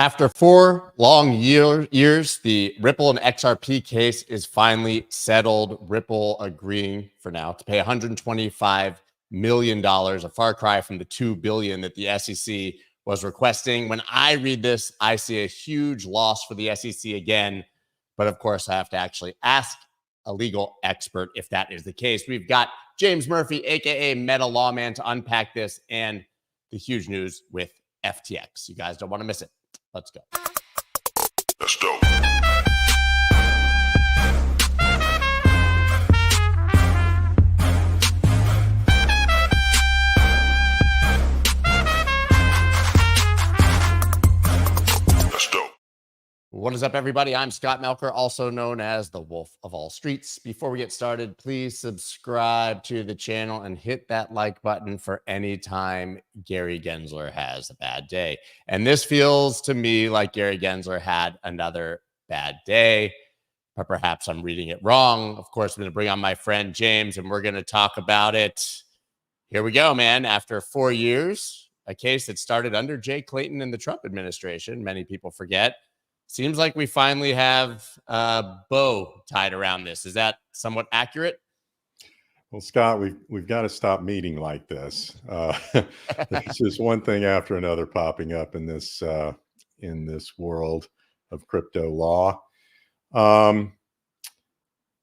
After 4 long years, the Ripple and XRP case is finally settled. Ripple agreeing for now to pay $125 million, a far cry from the $2 billion that the SEC was requesting. When I read this, I see a huge loss for the SEC again. But of course, I have to actually ask a legal expert if that is the case. We've got James Murphy, aka MetaLawMan, to unpack this and the huge news with FTX. You guys don't want to miss it. Let's go. Let's go. What is up, everybody? I'm Scott Melker, also known as the Wolf of All Streets. Before we get started, please subscribe to the channel and hit that like button for any time Gary Gensler has a bad day. And this feels to me like Gary Gensler had another bad day, but perhaps I'm reading it wrong. Of course, I'm going to bring on my friend James, and we're going to talk about it. Here we go, man. After 4 years, a case that started under Jay Clayton in the Trump administration, many people forget. Seems like we finally have a bow tied around this. Is that somewhat accurate? Well, Scott, we've got to stop meeting like this. It's just one thing after another popping up in this world of crypto law.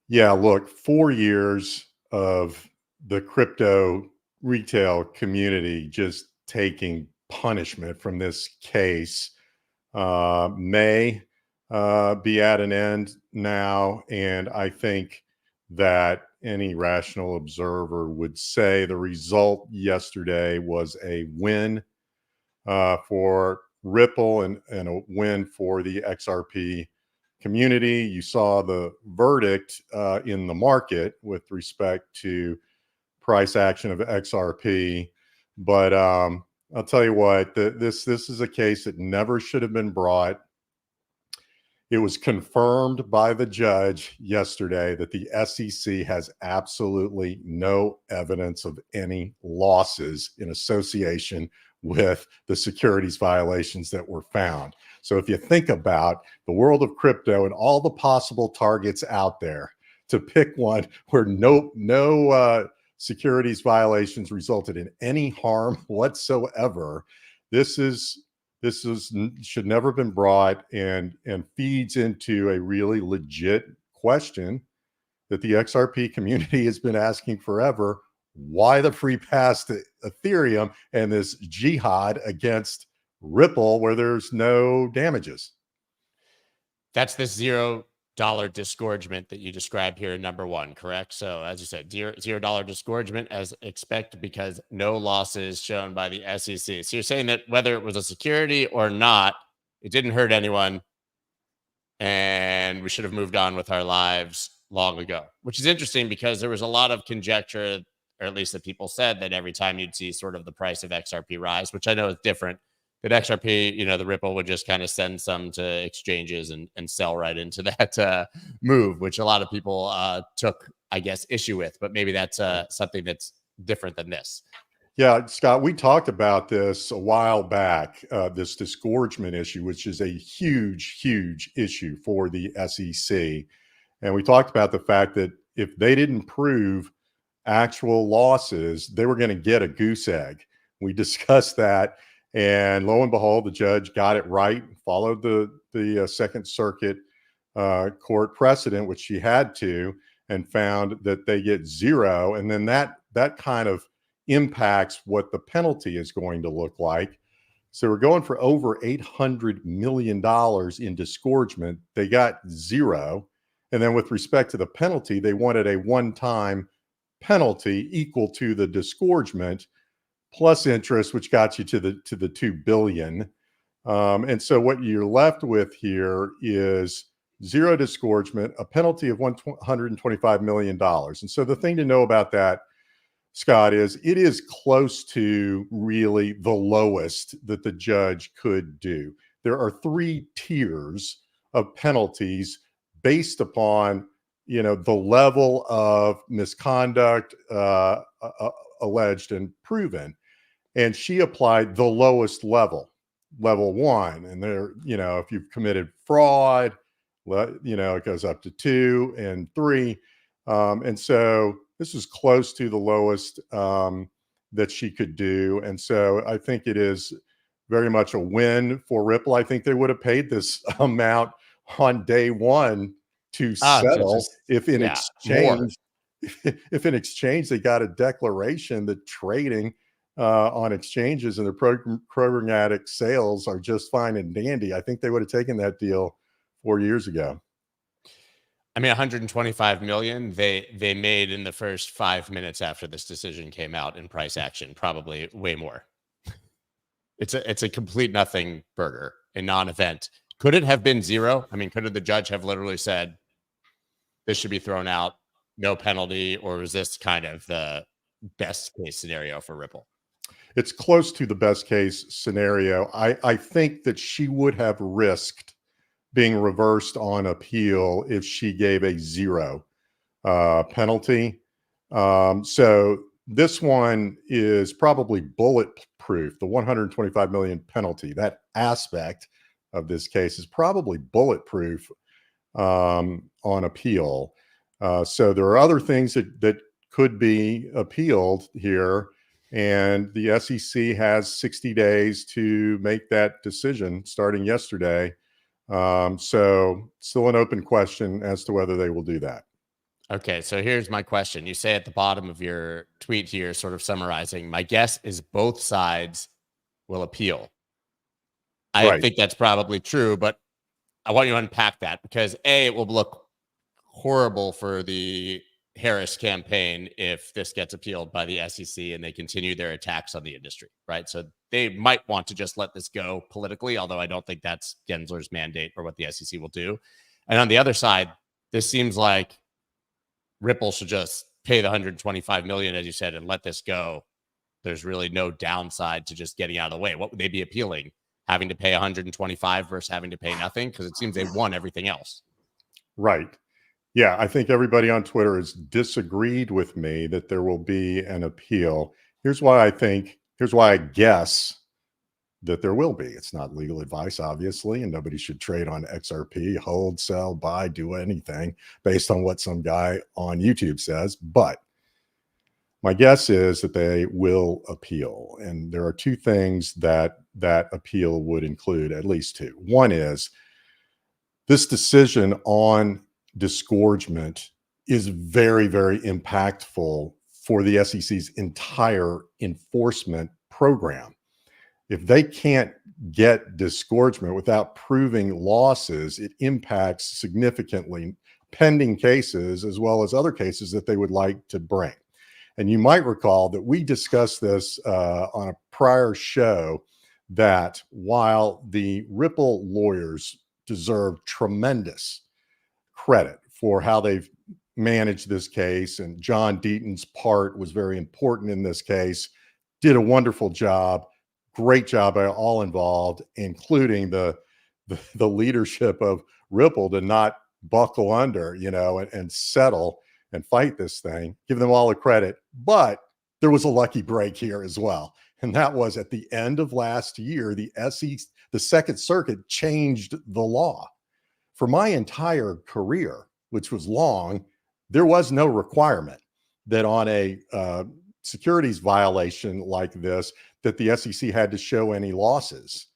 Yeah, look, 4 years of the crypto retail community just taking punishment from this case. May be at an end now, and I think that any rational observer would say the result yesterday was a win for Ripple and a win for the XRP community. You saw the verdict in the market with respect to price action of XRP, but I'll tell you what, this is a case that never should have been brought. It was confirmed by the judge yesterday that the SEC has absolutely no evidence of any losses in association with the securities violations that were found. So if you think about the world of crypto and all the possible targets out there, to pick one where no securities violations resulted in any harm whatsoever, this should never have been brought, and feeds into a really legit question that the XRP community has been asking forever. Why the free pass to Ethereum and this jihad against Ripple where there's no damages? That's this $0 disgorgement that you described here in number one, correct? So as you said, $0 disgorgement as expected because no losses shown by the SEC. So you're saying that whether it was a security or not, it didn't hurt anyone and we should have moved on with our lives long ago, which is interesting because there was a lot of conjecture, or at least that people said, that every time you'd see sort of the price of XRP rise, which I know is different, that XRP, the Ripple would just kind of send some to exchanges and sell right into that move, which a lot of people took, I guess, issue with. But maybe that's something that's different than this. Yeah, Scott, we talked about this a while back, this disgorgement issue, which is a huge, huge issue for the SEC. And we talked about the fact that if they didn't prove actual losses, they were going to get a goose egg. We discussed that. And lo and behold, the judge got it right, followed the Second Circuit court precedent, which she had to, and found that they get zero. And then that kind of impacts what the penalty is going to look like. So we're going for over $800 million in disgorgement. They got zero. And then with respect to the penalty, they wanted a one-time penalty equal to the disgorgement plus interest, which got you to the $2 billion. And so what you're left with here is zero disgorgement, a penalty of $125 million. And so the thing to know about that, Scott, is it is close to really the lowest that the judge could do. There are 3 tiers of penalties based upon, the level of misconduct alleged and proven. And she applied the lowest level. level 1, and there, if you've committed fraud, it goes up to 2 and 3. And so this is close to the lowest that she could do. And so I think it is very much a win for Ripple. I think they would have paid this amount on day one to settle if in exchange, they got a declaration that trading on exchanges and their programmatic sales are just fine and dandy. I think they would have taken that deal 4 years ago. I mean, 125 million they made in the first 5 minutes after this decision came out in price action, probably way more. It's a complete nothing burger, a non-event. Could it have been zero? I mean, could the judge have literally said this should be thrown out, no penalty, or was this kind of the best case scenario for Ripple? It's close to the best case scenario. I think that she would have risked being reversed on appeal if she gave a zero penalty. So this one is probably bulletproof. The 125 million penalty, that aspect of this case is probably bulletproof on appeal. So there are other things that could be appealed here, and the SEC has 60 days to make that decision starting yesterday. So still an open question as to whether they will do that. Okay, so here's my question. You say at the bottom of your tweet here, sort of summarizing, my guess is both sides will appeal. I think that's probably true, but I want you to unpack that because A, it will look horrible for the Harris campaign if this gets appealed by the SEC and they continue their attacks on the industry, right? So they might want to just let this go politically, although I don't think that's Gensler's mandate or what the SEC will do. And on the other side, this seems like Ripple should just pay the 125 million, as you said, and let this go. There's really no downside to just getting out of the way. What would they be appealing? Having to pay 125 versus having to pay nothing? Because it seems they won everything else. Right. Yeah, I think everybody on Twitter has disagreed with me that there will be an appeal. Here's why I guess that there will be. It's not legal advice, obviously, and nobody should trade on XRP, hold, sell, buy, do anything based on what some guy on YouTube says. But my guess is that they will appeal. And there are two things that appeal would include, at least two. One is this decision on disgorgement is very, very impactful for the SEC's entire enforcement program. If they can't get disgorgement without proving losses, it impacts significantly pending cases as well as other cases that they would like to bring. And you might recall that we discussed this on a prior show, that while the Ripple lawyers deserve tremendous credit for how they've managed this case, and John Deaton's part was very important in this case, did a wonderful job, great job by all involved, including the leadership of Ripple to not buckle under, and settle and fight this thing. Give them all the credit. But there was a lucky break here as well. And that was at the end of last year, the Second Circuit changed the law. For my entire career, which was long, there was no requirement that on a securities violation like this, that the SEC had to show any losses.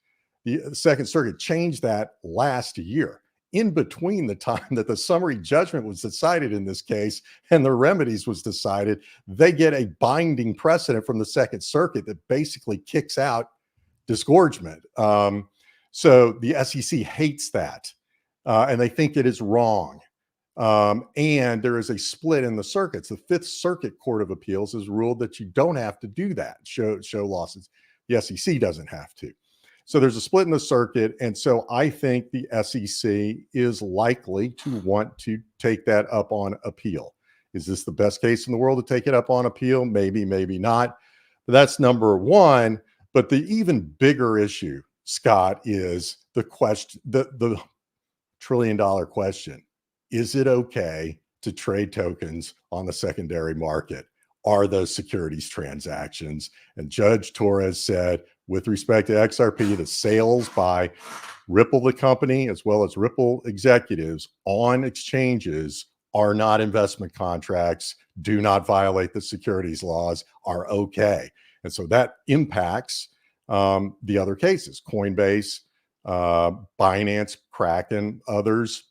The Second Circuit changed that last year, in between the time that the summary judgment was decided in this case and the remedies was decided. They get a binding precedent from the Second Circuit that basically kicks out disgorgement. So the SEC hates that, and they think it is wrong. And there is a split in the circuits. The Fifth Circuit Court of Appeals has ruled that you don't have to do that, show losses. The SEC doesn't have to. So there's a split in the circuit. And so I think the SEC is likely to want to take that up on appeal. Is this the best case in the world to take it up on appeal? Maybe, maybe not. But that's number one. But the even bigger issue, Scott, is the question, the $1 trillion question. Is it okay to trade tokens on the secondary market? Are those securities transactions? And Judge Torres said, with respect to XRP, the sales by Ripple, the company, as well as Ripple executives on exchanges are not investment contracts, do not violate the securities laws, are okay. And so that impacts the other cases, Coinbase, Binance, Kraken, others.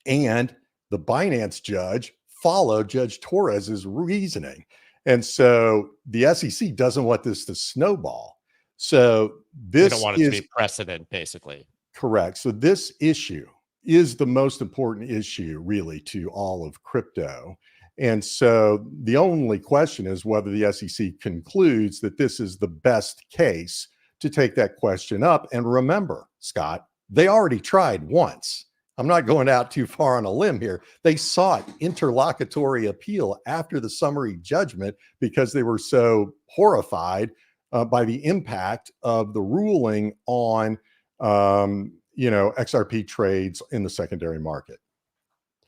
And the Binance judge followed Judge Torres's reasoning. And so the SEC doesn't want this to snowball. So this don't want it to be precedent, basically. Correct. So this issue is the most important issue really to all of crypto. And so the only question is whether the SEC concludes that this is the best case to take that question up. And remember, Scott, they already tried once. I'm not going out too far on a limb here. They sought interlocutory appeal after the summary judgment because they were so horrified by the impact of the ruling on XRP trades in the secondary market.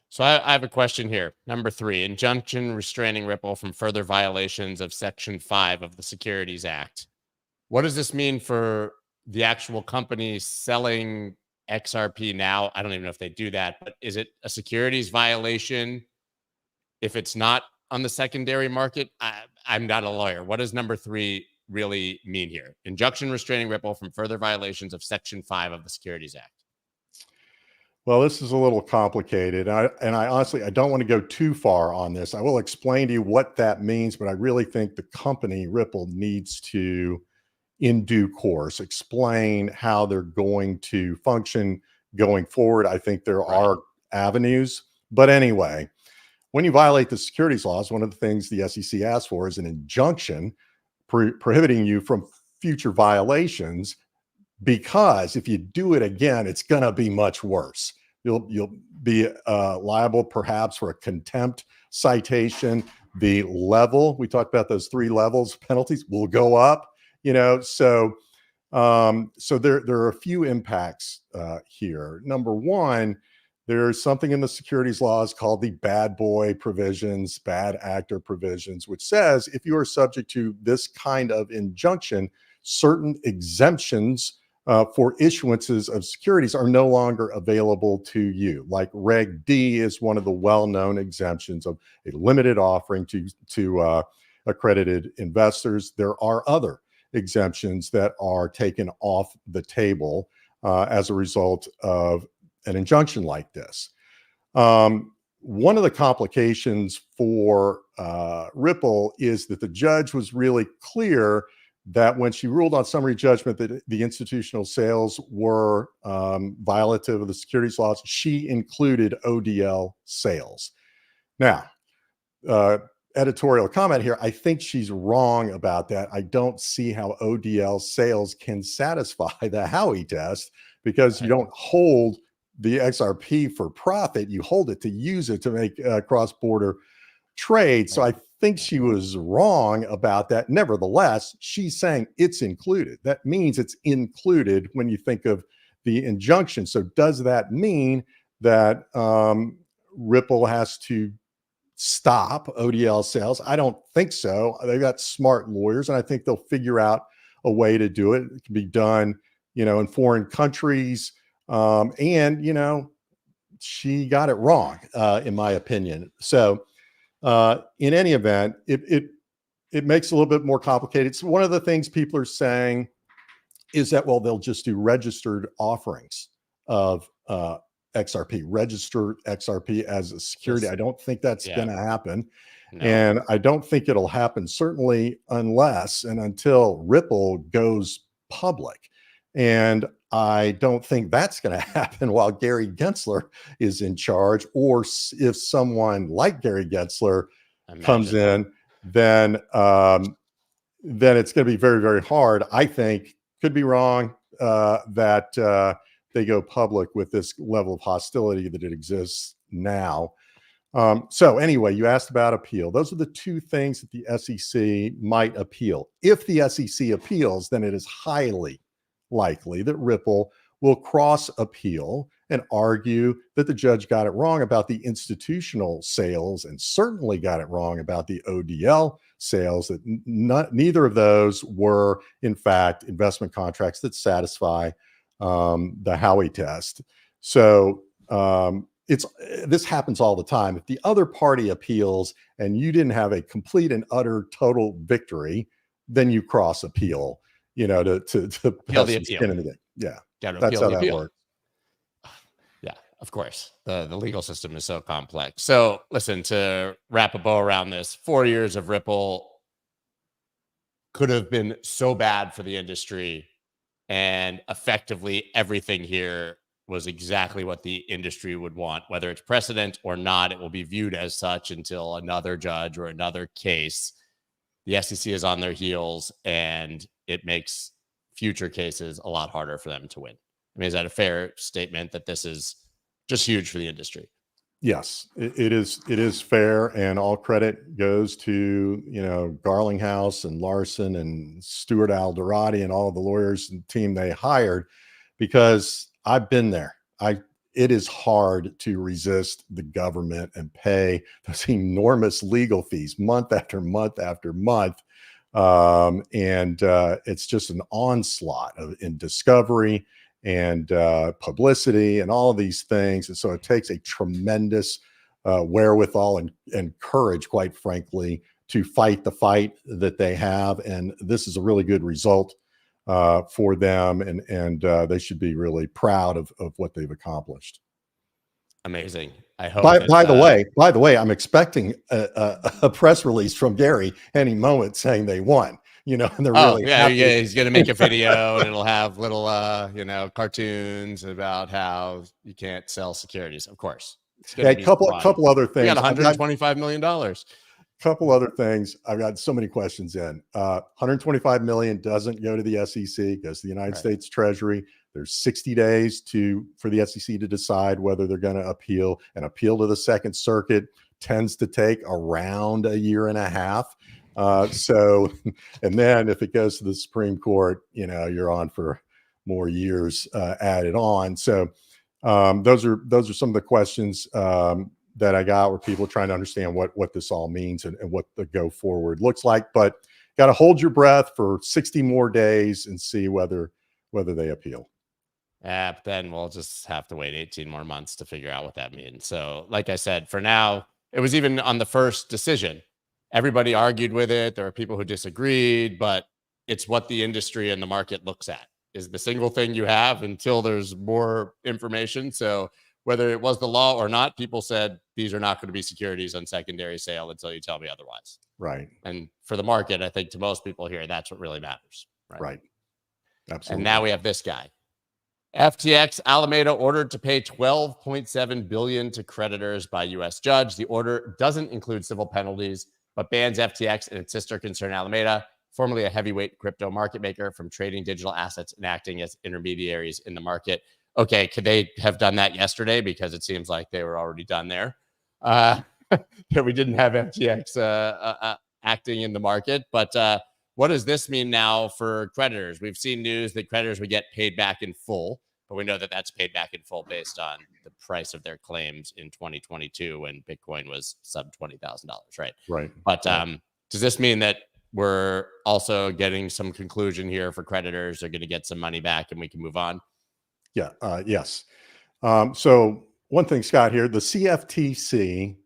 So I have a question here. Number 3, injunction restraining Ripple from further violations of Section 5 of the Securities Act. What does this mean for the actual company selling XRP now? I don't even know if they do that, but is it a securities violation if it's not on the secondary market? I'm not a lawyer. What does number 3 really mean here? Injunction restraining Ripple from further violations of Section 5 of the Securities Act. Well, this is a little complicated. I honestly, I don't want to go too far on this. I will explain to you what that means, but I really think the company, Ripple, needs to, in due course, explain how they're going to function going forward. I think there are avenues. But anyway, when you violate the securities laws, one of the things the SEC asks for is an injunction prohibiting you from future violations, because if you do it again, it's going to be much worse. You'll be liable perhaps for a contempt citation. The level, we talked about those 3 levels, penalties will go up, so there are a few impacts here. Number 1, there's something in the securities laws called the bad boy provisions, bad actor provisions, which says if you are subject to this kind of injunction, certain exemptions for issuances of securities are no longer available to you. Like Reg D is one of the well-known exemptions of a limited offering to accredited investors. There are other exemptions that are taken off the table as a result of an injunction like this. One of the complications for Ripple is that the judge was really clear that when she ruled on summary judgment that the institutional sales were violative of the securities laws, she included ODL sales. Now, editorial comment here, I think she's wrong about that. I don't see how ODL sales can satisfy the Howey test, because you don't hold the XRP for profit, you hold it to use it to make cross-border trade. So I think she was wrong about that. Nevertheless, she's saying it's included. That means it's included when you think of the injunction. So does that mean that Ripple has to stop ODL sales? I don't think so. They've got smart lawyers, and I think they'll figure out a way to do it. It can be done, in foreign countries. She got it wrong, in my opinion. So in any event, it makes it a little bit more complicated. So one of the things people are saying is that, well, they'll just do registered offerings of XRP, registered XRP as a security. I don't think that's going to happen. No. And I don't think it'll happen, certainly unless and until Ripple goes public. And I don't think that's going to happen while Gary Gensler is in charge, or if someone like Gary Gensler comes in, then it's going to be very, very hard. I think, could be wrong, that they go public with this level of hostility that it exists now. So anyway, you asked about appeal. Those are the 2 things that the SEC might appeal. If the SEC appeals, then it is highly likely that Ripple will cross appeal and argue that the judge got it wrong about the institutional sales and certainly got it wrong about the ODL sales, that neither of those were, in fact, investment contracts that satisfy the Howey test. So this happens all the time. If the other party appeals and you didn't have a complete and utter total victory, then you cross appeal, to have some skin in the game. Yeah, that's how that works. Yeah, of course. The legal system is so complex. So listen, to wrap a bow around this, 4 years of Ripple could have been so bad for the industry, and effectively everything here was exactly what the industry would want. Whether it's precedent or not, it will be viewed as such until another judge or another case. The SEC is on their heels, and it makes future cases a lot harder for them to win. I mean, is that a fair statement that this is just huge for the industry? Yes, it is. It is fair, and all credit goes to Garlinghouse and Larson and Stuart Alderati and all the lawyers and team they hired, because I've been there. It is hard to resist the government and pay those enormous legal fees month after month after month. It's just an onslaught in discovery and publicity and all of these things. And so it takes a tremendous wherewithal and courage, quite frankly, to fight the fight that they have. And this is a really good result for them, and they should be really proud of what they've accomplished. Amazing. I hope. By the way, I'm expecting a press release from Gary any moment saying they won. And they're really happy. Yeah. He's gonna make a video and it'll have little cartoons about how you can't sell securities. Of course. A couple other things. We got $125 million. Couple other things. I've got so many questions in. 125 million doesn't go to the SEC, goes to the United States Treasury. There's 60 days for the SEC to decide whether they're going to appeal. An appeal to the Second Circuit tends to take around a year and a half. And then if it goes to the Supreme Court, you're on for more years added on. So those are some of the questions that I got, where people are trying to understand what this all means and what the go forward looks like. But got to hold your breath for 60 more days and see whether they appeal. But then we'll just have to wait 18 more months to figure out what that means. So like I said, for now, it was even on the first decision, everybody argued with it. There are people who disagreed, but it's what the industry and the market looks at is the single thing you have until there's more information. So whether it was the law or not, people said these are not going to be securities on secondary sale until you tell me otherwise. Right. And for the market, I think to most people here, that's what really matters. Right. Absolutely. And now we have this guy. FTX Alameda ordered to pay $12.7 billion to creditors by U.S. judge. The order doesn't include civil penalties, but bans FTX and its sister concern Alameda, formerly a heavyweight crypto market maker, from trading digital assets and acting as intermediaries in the market. Okay, could they have done that yesterday? Because it seems like they were already done there. We didn't have FTX acting in the market. But what does this mean now for creditors? We've seen news that creditors would get paid back in full, but we know that that's paid back in full based on the price of their claims in 2022 when Bitcoin was sub $20,000, right? Right. But does this mean that we're also getting some conclusion here for creditors? They're going to get some money back and we can move on? Yeah. Yes. So one thing, Scott, here, the CFTC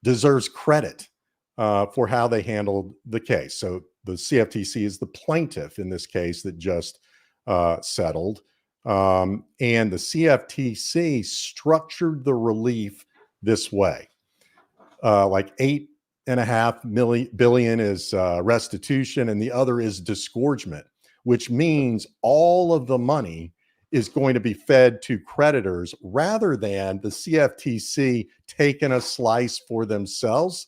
deserves credit for how they handled the case. So the CFTC is the plaintiff in this case that just settled. And the CFTC structured the relief this way. Like $8.5 billion is restitution, and the other is disgorgement, which means all of the money is going to be fed to creditors rather than the CFTC taking a slice for themselves,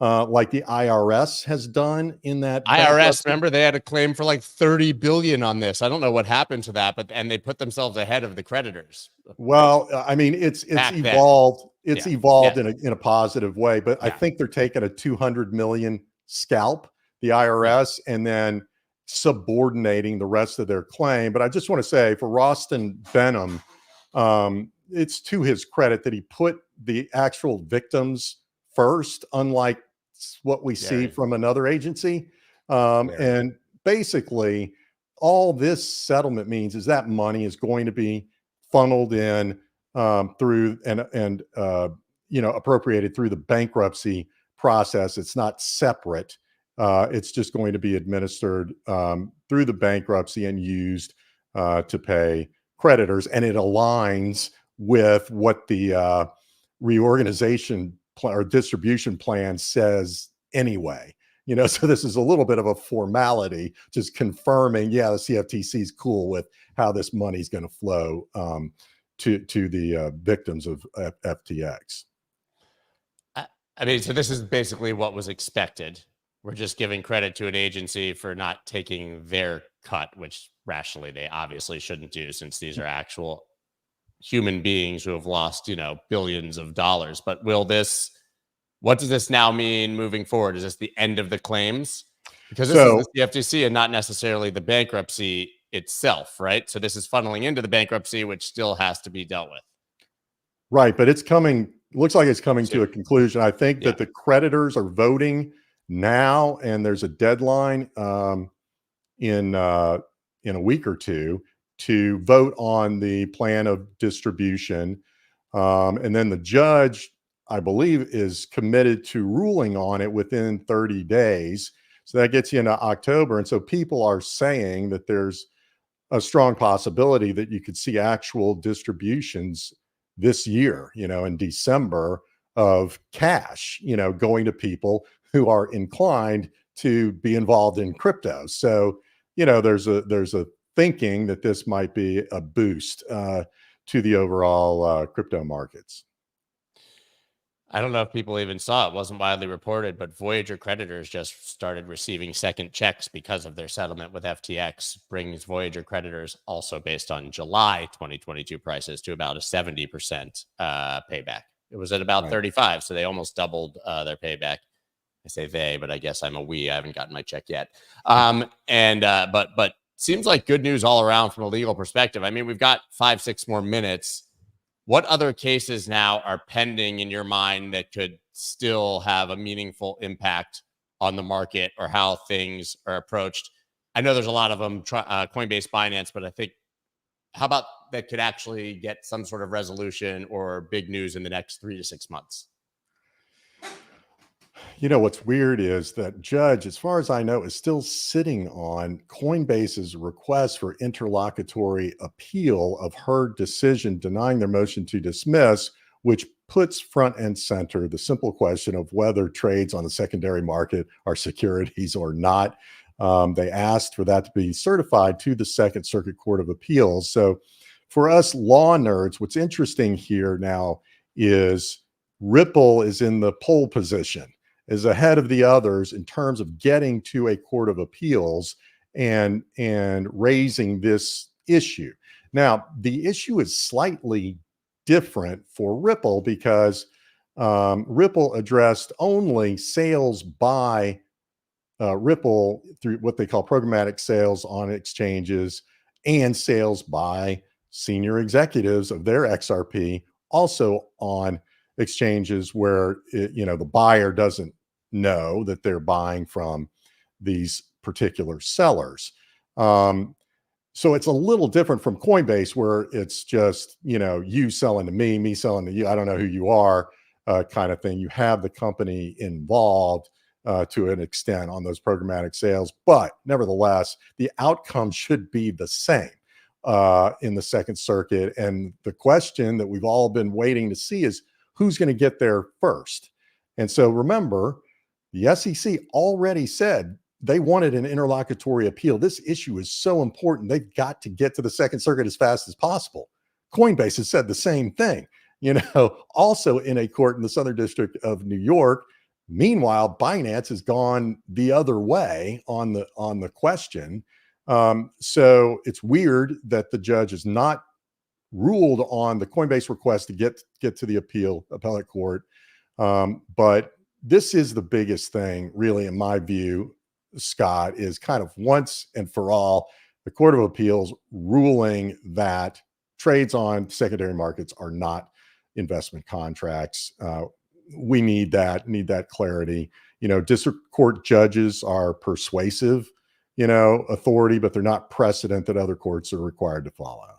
like the IRS has done in that. IRS, remember, they had a claim for like 30 billion on this. I don't know what happened to that, and they put themselves ahead of the creditors. Well, I mean, it's evolved. It's evolved in a positive way, but I think they're taking a 200 million scalp, the IRS, and then subordinating the rest of their claim. But I just want to say for Rostin Benham, it's to his credit that he put the actual victims first, unlike what we see from another agency. And basically, all this settlement means is that money is going to be funneled in through and appropriated through the bankruptcy process. It's not separate. It's just going to be administered through the bankruptcy and used to pay creditors, and it aligns with what the reorganization plan or distribution plan says anyway. So this is a little bit of a formality, just confirming, the CFTC is cool with how this money is going to flow to the victims of FTX. I mean, so this is basically what was expected. We're just giving credit to an agency for not taking their cut, which rationally they obviously shouldn't do, since these are actual human beings who have lost, billions of dollars. But what does this now mean moving forward? Is this the end of the claims? Because this is the CFTC and not necessarily the bankruptcy itself, right? So this is funneling into the bankruptcy, which still has to be dealt with. Right, but it's coming, looks like it's coming to a conclusion. I think that the creditors are voting now, and there's a deadline in a week or two to vote on the plan of distribution. And then the judge, I believe, is committed to ruling on it within 30 days. So that gets you into October. And so people are saying that there's a strong possibility that you could see actual distributions this year, in December, of cash, going to people who are inclined to be involved in crypto. So, there's a thinking that this might be a boost to the overall crypto markets. I don't know if people even saw it. Wasn't widely reported, but Voyager creditors just started receiving second checks because of their settlement with FTX. Brings Voyager creditors, also based on July 2022 prices, to about a 70% payback. It was at about 35, so they almost doubled their payback. I say they, but I guess I'm a we. I haven't gotten my check yet. But seems like good news all around from a legal perspective. I mean, we've got 5-6 more minutes. What other cases now are pending in your mind that could still have a meaningful impact on the market or how things are approached? I know there's a lot of them, Coinbase, Binance, but I think, how about that could actually get some sort of resolution or big news in the next 3 to 6 months? What's weird is that judge, as far as I know, is still sitting on Coinbase's request for interlocutory appeal of her decision denying their motion to dismiss, which puts front and center the simple question of whether trades on the secondary market are securities or not. They asked for that to be certified to the Second Circuit Court of Appeals. So for us law nerds, what's interesting here now is Ripple is in the pole position, is ahead of the others in terms of getting to a court of appeals and raising this issue. Now, the issue is slightly different for Ripple because Ripple addressed only sales by Ripple through what they call programmatic sales on exchanges and sales by senior executives of their XRP also on exchanges where the buyer doesn't know that they're buying from these particular sellers. So it's a little different from Coinbase, where it's just, you selling to me, me selling to you, I don't know who you are, kind of thing. You have the company involved to an extent on those programmatic sales, but nevertheless, the outcome should be the same in the Second Circuit. And the question that we've all been waiting to see is who's going to get there first. And so remember, the SEC already said they wanted an interlocutory appeal. This issue is so important. They've got to get to the Second Circuit as fast as possible. Coinbase has said the same thing, also in a court in the Southern District of New York. Meanwhile, Binance has gone the other way on the question. So it's weird that the judge has not ruled on the Coinbase request to get to the appellate court. But this is the biggest thing, really, in my view, Scott, is kind of once and for all, the Court of Appeals ruling that trades on secondary markets are not investment contracts. We need that clarity. District court judges are persuasive, authority, but they're not precedent that other courts are required to follow.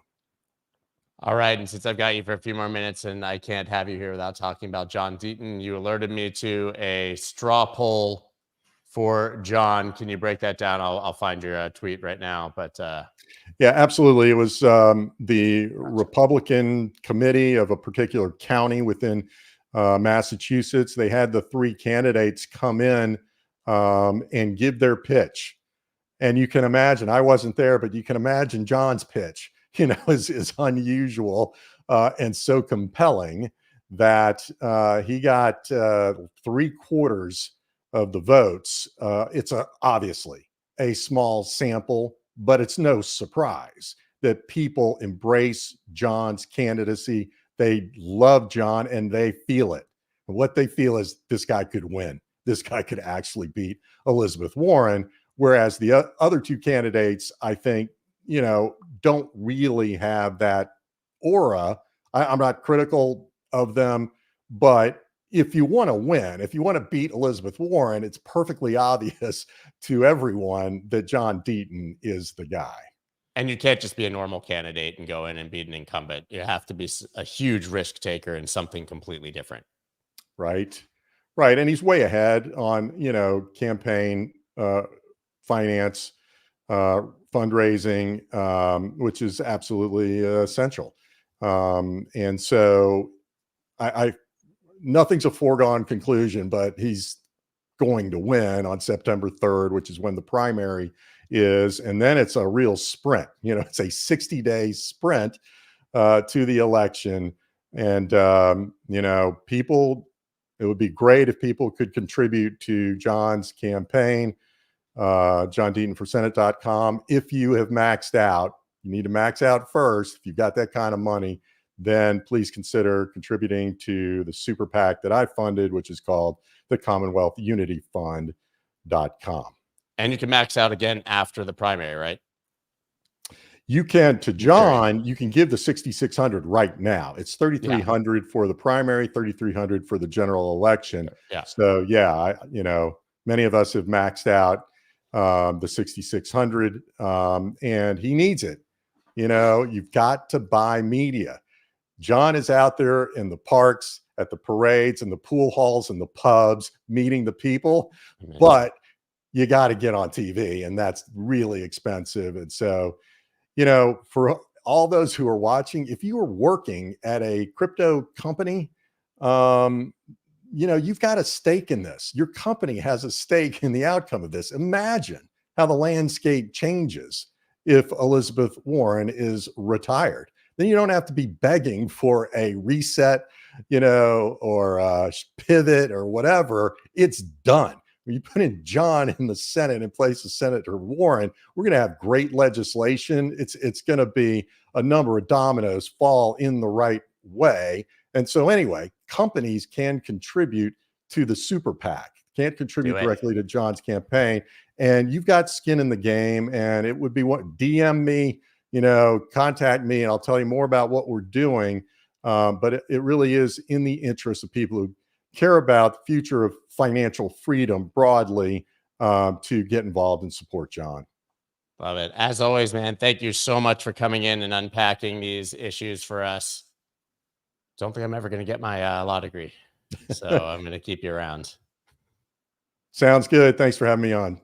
All right. And since I've got you for a few more minutes and I can't have you here without talking about John Deaton, you alerted me to a straw poll for John. Can you break that down? I'll find your tweet right now. But yeah, absolutely. It was the Republican committee of a particular county within Massachusetts. They had the three candidates come in and give their pitch. And you can imagine, I wasn't there, but you can imagine John's pitch, is unusual and so compelling that he got 3/4 of the votes. It's obviously a small sample, but it's no surprise that people embrace John's candidacy. They love John and they feel it. And what they feel is this guy could win. This guy could actually beat Elizabeth Warren. Whereas the other two candidates, I think, don't really have that aura. I'm not critical of them, but if you want to win, if you want to beat Elizabeth Warren, it's perfectly obvious to everyone that John Deaton is the guy. And you can't just be a normal candidate and go in and beat an incumbent. You have to be a huge risk taker and something completely different. Right. And he's way ahead on, campaign finance, fundraising, which is absolutely essential. And so I nothing's a foregone conclusion, but he's going to win on September 3rd, which is when the primary is. And then it's a real sprint. It's a 60-day sprint to the election. And, people, it would be great if people could contribute to John's campaign. JohnDeatonForSenate.com. If you have maxed out, you need to max out first. If you've got that kind of money, then please consider contributing to the super PAC that I funded, which is called the Commonwealth Unity Fund.com. And you can max out again after the primary, right? You can, to John, you can give the 6,600 right now. It's 3,300 for the primary, 3,300 for the general election. Yeah. So yeah, many of us have maxed out the 6,600 and he needs it. You've got to buy media. John is out there in the parks, at the parades and the pool halls and the pubs, meeting the people, but you got to get on TV and that's really expensive. And so, for all those who are watching, if you are working at a crypto company, you've got a stake in this. Your company has a stake in the outcome of this. Imagine how the landscape changes if Elizabeth Warren is retired. Then you don't have to be begging for a reset, or a pivot or whatever. It's done. When you put in John in the Senate in place of Senator Warren, we're going to have great legislation. It's going to be a number of dominoes fall in the right way. And so anyway, companies can contribute to the super PAC, can't contribute directly to John's campaign. And you've got skin in the game, and it would be DM me, contact me, and I'll tell you more about what we're doing. But it really is in the interest of people who care about the future of financial freedom broadly to get involved and support John. Love it. As always, man, thank you so much for coming in and unpacking these issues for us. Don't think I'm ever going to get my law degree, so I'm going to keep you around. Sounds good. Thanks for having me on.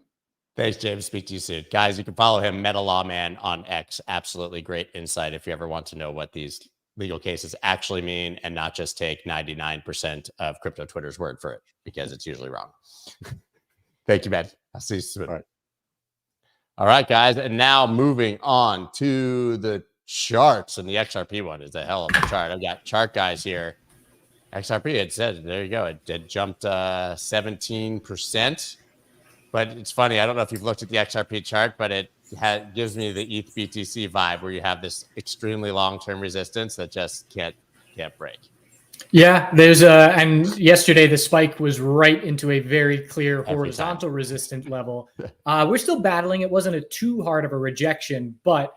Thanks, James. Speak to you soon. Guys, you can follow him, MetaLawMan, on X. Absolutely great insight if you ever want to know what these legal cases actually mean and not just take 99% of crypto Twitter's word for it, because it's usually wrong. Thank you, man. I'll see you soon. All right, guys. And now moving on to the charts, and the XRP one is a hell of a chart. I've got chart guys here. XRP, it said, there you go. It jumped 17%. But it's funny. I don't know if you've looked at the XRP chart, but it gives me the ETH BTC vibe, where you have this extremely long-term resistance that just can't break. Yeah, and yesterday the spike was right into a very clear horizontal resistant level. We're still battling. It wasn't a too hard of a rejection, but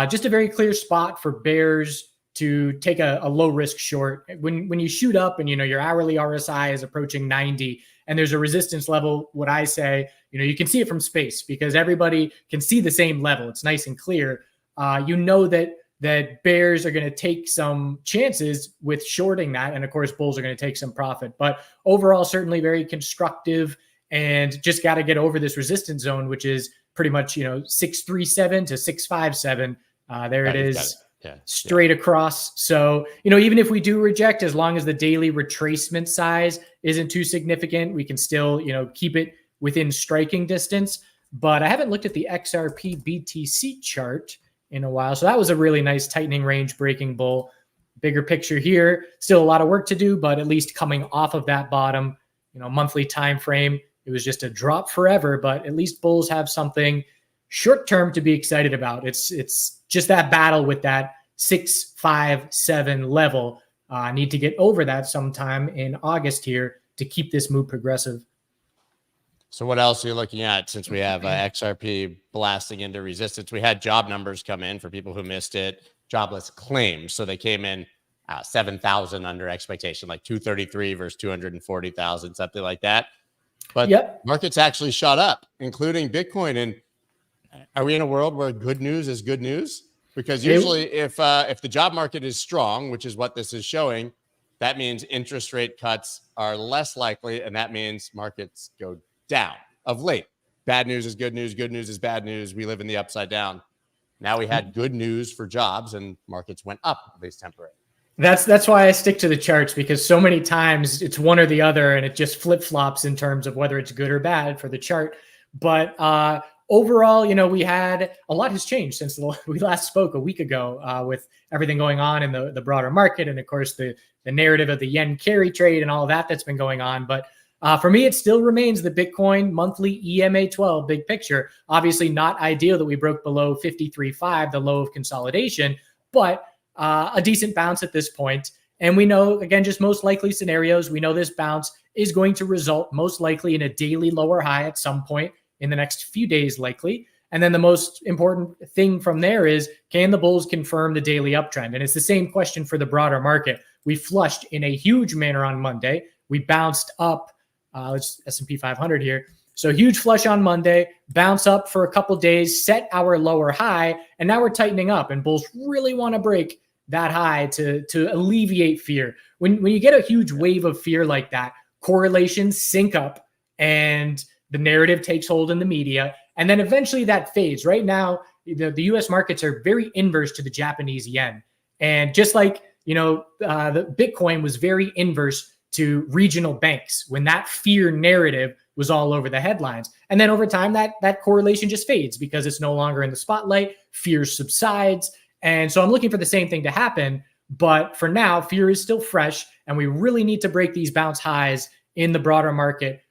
just a very clear spot for bears to take a low risk short. When you shoot up and your hourly RSI is approaching 90 and there's a resistance level, what I say, you can see it from space because everybody can see the same level. It's nice and clear. That bears are going to take some chances with shorting that. And of course, bulls are going to take some profit. But overall, certainly very constructive and just got to get over this resistance zone, which is pretty much, 637 to 657. There it is. Yeah, straight across. So, even if we do reject, as long as the daily retracement size isn't too significant, we can still, keep it within striking distance. But I haven't looked at the XRP BTC chart in a while. So that was a really nice tightening range breaking bull. Bigger picture here, still a lot of work to do, but at least coming off of that bottom, monthly time frame, it was just a drop forever, but at least bulls have something short term to be excited about. It's just that battle with that 657 level. Need to get over that sometime in August here to keep this move progressive. So what else are you looking at since we have XRP blasting into resistance? We had job numbers come in for people who missed it, jobless claims. So they came in 7,000 under expectation, like 233 versus 240,000, something like that. But markets actually shot up, including Bitcoin. And are we in a world where good news is good news? Because usually if the job market is strong, which is what this is showing, that means interest rate cuts are less likely. And that means markets go down of late. Bad news is good news. Good news is bad news. We live in the upside down. Now we had good news for jobs and markets went up, at least temporarily. That's why I stick to the charts, because so many times it's one or the other and it just flip-flops in terms of whether it's good or bad for the chart. But overall, we had a lot has changed since we last spoke a week ago with everything going on in the broader market. And of course, the narrative of the yen carry trade and all of that's been going on. But for me, it still remains the Bitcoin monthly EMA 12 big picture. Obviously not ideal that we broke below 53.5, the low of consolidation, but a decent bounce at this point. And we know, again, just most likely scenarios, we know this bounce is going to result most likely in a daily lower high at some point in the next few days, likely. And then the most important thing from there is, can the bulls confirm the daily uptrend? And it's the same question for the broader market. We flushed in a huge manner on Monday. We bounced up. Let's S&P 500 here. So huge flush on Monday, bounce up for a couple days, set our lower high, and now we're tightening up. And bulls really want to break that high to alleviate fear. When you get a huge wave of fear like that, correlations sync up and the narrative takes hold in the media, and then eventually that fades. Right now, the U.S. markets are very inverse to the Japanese yen, and just like the Bitcoin was very inverse to regional banks when that fear narrative was all over the headlines. And then over time, that correlation just fades because it's no longer in the spotlight, fear subsides. And so I'm looking for the same thing to happen. But for now, fear is still fresh, and we really need to break these bounce highs in the broader market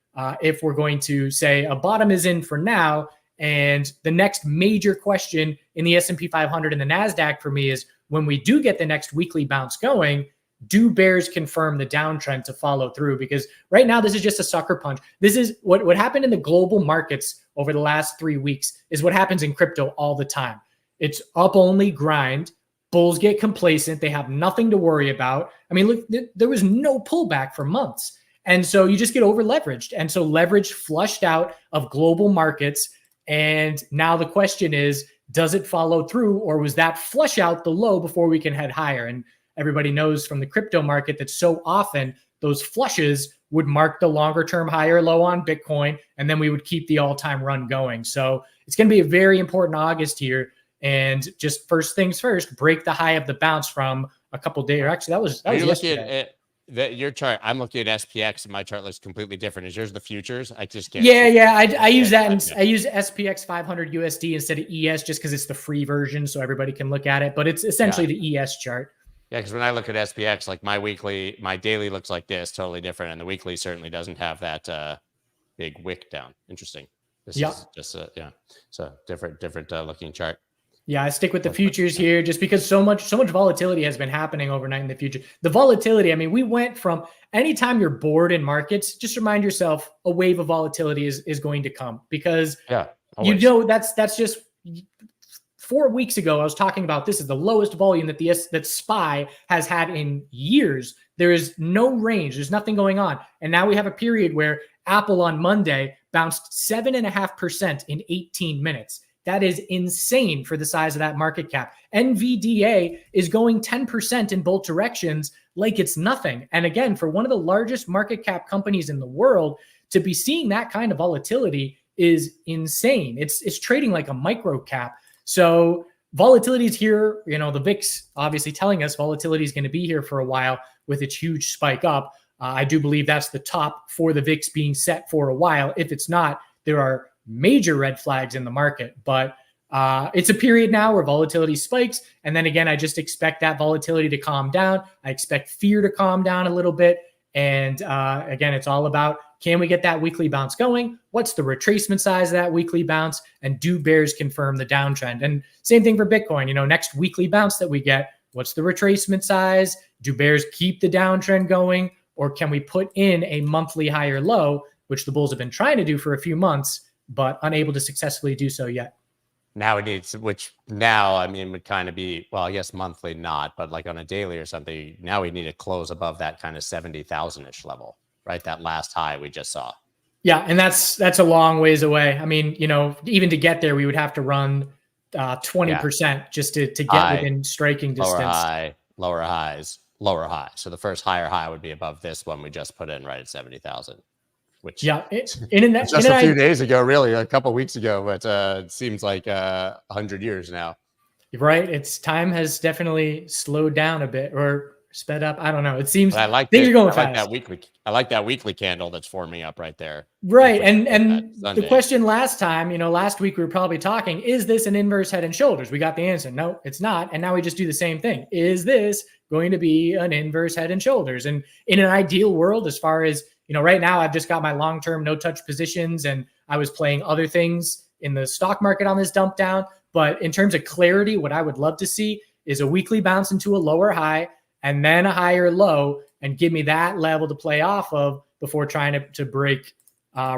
if we're going to say a bottom is in for now. And the next major question in the S&P 500 and the NASDAQ for me is, when we do get the next weekly bounce going, do bears confirm the downtrend to follow through? Because right now, this is just a sucker punch. This is what happened in the global markets over the last 3 weeks is what happens in crypto all the time. It's up only grind. Bulls get complacent. They have nothing to worry about. I mean, look, there was no pullback for months. And so you just get over leveraged. And so leverage flushed out of global markets. And now the question is, does it follow through, or was that flush out the low before we can head higher? And everybody knows from the crypto market that so often those flushes would mark the longer term higher low on Bitcoin, and then we would keep the all-time run going. So it's going to be a very important August here. And just first things first, break the high of the bounce from a couple days. Actually, that was yesterday. Your chart. I'm looking at SPX, and my chart looks completely different. Is yours the futures? I just can't. Yeah. I use that, and I use SPX 500 USD instead of ES just because it's the free version, so everybody can look at it. But it's essentially the ES chart. Yeah, because when I look at SPX, like my daily looks like this, totally different, and the weekly certainly doesn't have that big wick down. Interesting. This is just so different looking chart. Yeah, I stick with the futures here just because so much volatility has been happening overnight in the future. The volatility, I mean, we went from anytime you're bored in markets, just remind yourself a wave of volatility is going to come, because you know that's just 4 weeks ago I was talking about this is the lowest volume that SPY has had in years. There is no range, there's nothing going on. And now we have a period where Apple on Monday bounced 7.5% in 18 minutes. That is insane for the size of that market cap. NVDA is going 10% in both directions like it's nothing. And again, for one of the largest market cap companies in the world to be seeing that kind of volatility is insane. It's trading like a micro cap. So volatility is here. You know, the VIX obviously telling us volatility is going to be here for a while with its huge spike up. I do believe that's the top for the VIX being set for a while. If it's not, there are major red flags in the market, but it's a period now where volatility spikes. And then again, I just expect that volatility to calm down. I expect fear to calm down a little bit. And again, it's all about, can we get that weekly bounce going? What's the retracement size of that weekly bounce? And do bears confirm the downtrend? And same thing for Bitcoin, you know, next weekly bounce that we get, what's the retracement size? Do bears keep the downtrend going? Or can we put in a monthly higher low, which the bulls have been trying to do for a few months, but unable to successfully do so yet? Now it needs, which now, I mean, would kind of be, well, I guess monthly not, but like on a daily or something, now we need to close above that kind of 70,000-ish level, right? That last high we just saw. Yeah, and that's a long ways away. I mean, you know, even to get there, we would have to run 20% just to get within striking distance. Lower high. So the first higher high would be above this one we just put in right at 70,000. Which just a few days ago, really, a couple of weeks ago, but it seems like 100 years now. Right, it's time has definitely slowed down a bit or sped up. I don't know. It seems I like things are going fast. I like that weekly candle that's forming up right there. Right, and the question last time, you know, last week we were probably talking, is this an inverse head and shoulders? We got the answer. No, it's not. And now we just do the same thing. Is this going to be an inverse head and shoulders? And in an ideal world, as far as you know, right now I've just got my long-term no-touch positions, and I was playing other things in the stock market on this dump down. But in terms of clarity, what I would love to see is a weekly bounce into a lower high and then a higher low, and give me that level to play off of before trying to break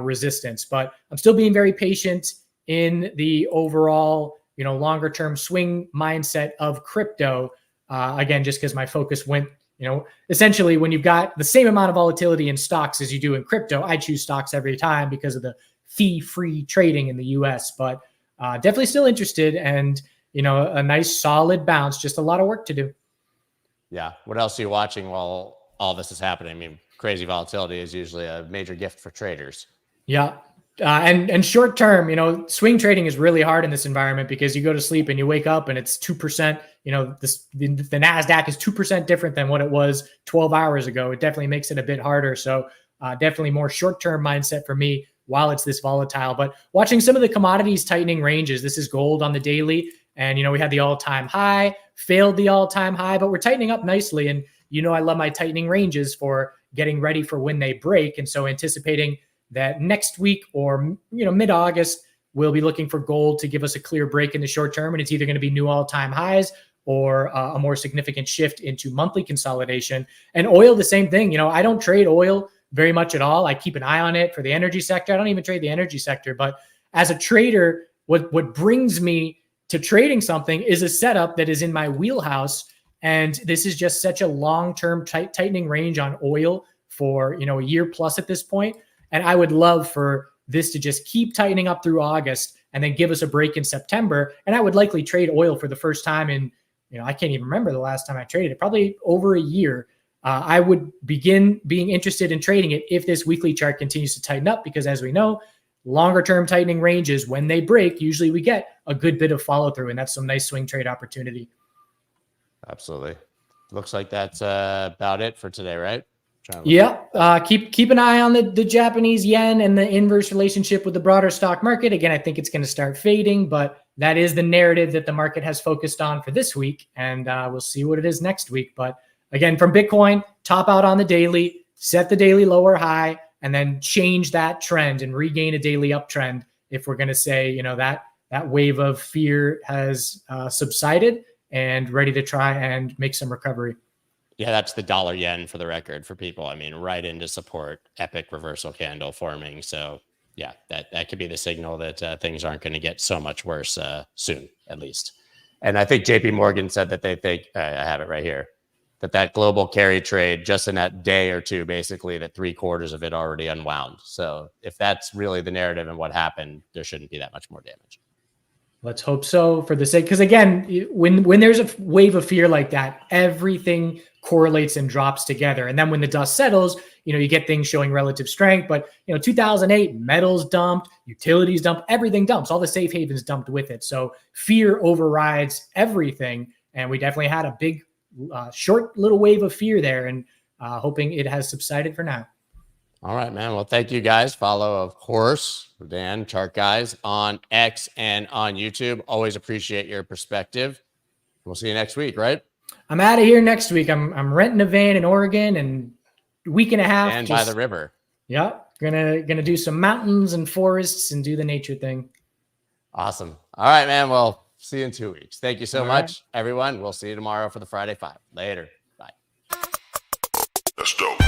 resistance. But I'm still being very patient in the overall, you know, longer-term swing mindset of crypto. Again, just because my focus went, you know, essentially when you've got the same amount of volatility in stocks as you do in crypto, I choose stocks every time because of the fee-free trading in the US, but definitely still interested, and, you know, a nice solid bounce, just a lot of work to do. Yeah. What else are you watching while all this is happening? I mean, crazy volatility is usually a major gift for traders. Yeah. And short term, you know, swing trading is really hard in this environment because you go to sleep and you wake up and it's 2%. You know, the NASDAQ is 2% different than what it was 12 hours ago. It definitely makes it a bit harder. So definitely more short term mindset for me while it's this volatile. But watching some of the commodities tightening ranges, this is gold on the daily. And, you know, we had the all-time high, failed the all-time high, but we're tightening up nicely. And, you know, I love my tightening ranges for getting ready for when they break. And so anticipating that next week or, you know, mid-August, we'll be looking for gold to give us a clear break in the short term. And it's either going to be new all-time highs or a more significant shift into monthly consolidation. And oil, the same thing. You know, I don't trade oil very much at all. I keep an eye on it for the energy sector. I don't even trade the energy sector. But as a trader, what brings me to trading something is a setup that is in my wheelhouse. And this is just such a long-term tightening range on oil for, you know, a year plus at this point. And I would love for this to just keep tightening up through August and then give us a break in September. And I would likely trade oil for the first time in, you know, I can't even remember the last time I traded it, probably over a year. I would begin being interested in trading it if this weekly chart continues to tighten up, because as we know, longer term tightening ranges, when they break, usually we get a good bit of follow through, and that's some nice swing trade opportunity. Absolutely. Looks like that's about it for today, right? Yeah. Keep an eye on the Japanese yen and the inverse relationship with the broader stock market. Again, I think it's going to start fading, but that is the narrative that the market has focused on for this week. And we'll see what it is next week. But again, from Bitcoin, top out on the daily, set the daily lower high, and then change that trend and regain a daily uptrend if we're going to say, you know, that that wave of fear has subsided and ready to try and make some recovery. Yeah, that's the dollar yen for the record for people. I mean, right into support, epic reversal candle forming. So yeah, that could be the signal that things aren't going to get so much worse soon, at least. And I think JP Morgan said that they think, I have it right here, that global carry trade just in that day or two, basically that 3/4 of it already unwound. So if that's really the narrative and what happened, there shouldn't be that much more damage. Let's hope so, for the sake, because again, when there's a wave of fear like that, everything correlates and drops together. And then when the dust settles, you get things showing relative strength. But 2008, metals dumped, utilities dumped, everything dumps. All the safe havens dumped with it. So fear overrides everything, and we definitely had a big, short little wave of fear there, and hoping it has subsided for now. All right, man. Well, thank you guys. Follow, of course, Dan, Chart Guys on X and on YouTube. Always appreciate your perspective. We'll see you next week, right? I'm out of here next week. I'm renting a van in Oregon, and a week and a half. And by the river. Yep. Gonna do some mountains and forests and do the nature thing. Awesome. All right, man. Well, see you in 2 weeks. Thank you so All much, right. everyone. We'll see you tomorrow for the Friday 5. Later. Bye. That's dope.